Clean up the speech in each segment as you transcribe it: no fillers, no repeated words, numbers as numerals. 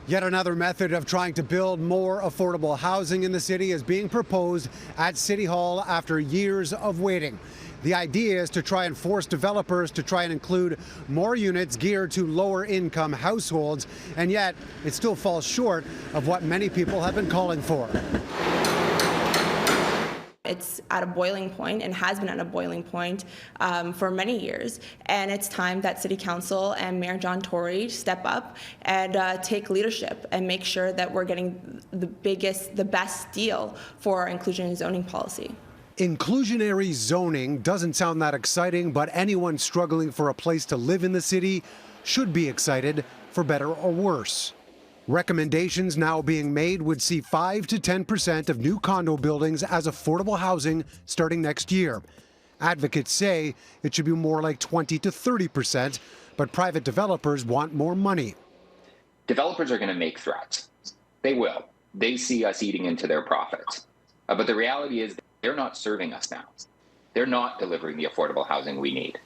Yet another method of trying to build more affordable housing in the city is being proposed at City Hall after years of waiting. The idea is to try and force developers to try and include more units geared to lower income households, and yet it still falls short of what many people have been calling for. It's at a boiling point and has been at a boiling point for many years. And it's time that City Council and Mayor John Tory step up and take leadership and make sure that we're getting the best deal for our inclusionary zoning policy. Inclusionary zoning doesn't sound that exciting, but anyone struggling for a place to live in the city should be excited, for better or worse. Recommendations now being made would see 5 to 10% of new condo buildings as affordable housing starting next year. Advocates say it should be more like 20 to 30%, but private developers want more money. Developers are going to make threats. They will. They see us eating into their profits. But the reality is they're not serving us now. They're not delivering the affordable housing we need.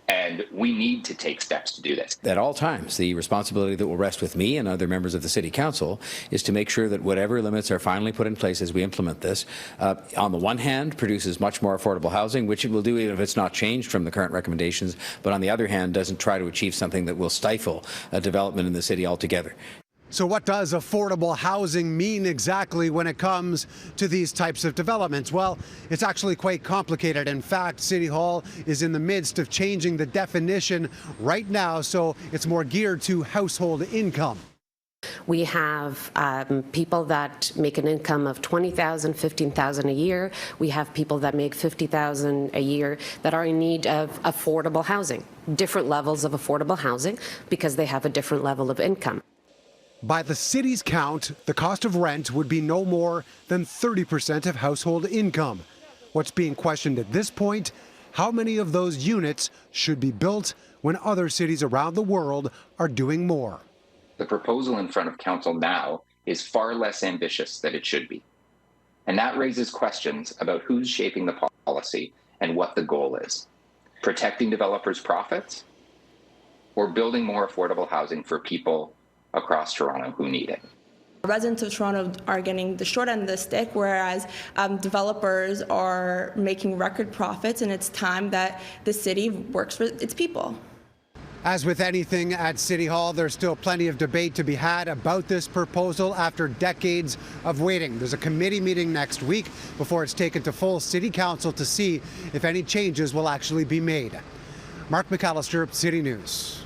And we need to take steps to do this. At all times, the responsibility that will rest with me and other members of the City Council is to make sure that whatever limits are finally put in place as we implement this, on the one hand, produces much more affordable housing, which it will do even if it's not changed from the current recommendations, but on the other hand, doesn't try to achieve something that will stifle development in the city altogether. So what does affordable housing mean exactly when it comes to these types of developments? Well, it's actually quite complicated. In fact, City Hall is in the midst of changing the definition right now, so it's more geared to household income. We have people that make an income of $20,000, $15,000 a year. We have people that make $50,000 a year that are in need of affordable housing, different levels of affordable housing because they have a different level of income. By the city's count, the cost of rent would be no more than 30% of household income. What's being questioned at this point, how many of those units should be built when other cities around the world are doing more? The proposal in front of council now is far less ambitious than it should be. And that raises questions about who's shaping the policy and what the goal is. Protecting developers' profits or building more affordable housing for people across Toronto who need it. Residents of Toronto are getting the short end of the stick, whereas developers are making record profits, and it's time that the city works for its people. As with anything at City Hall, there's still plenty of debate to be had about this proposal after decades of waiting. There's a committee meeting next week before it's taken to full City Council to see if any changes will actually be made. Mark McAllister, City News.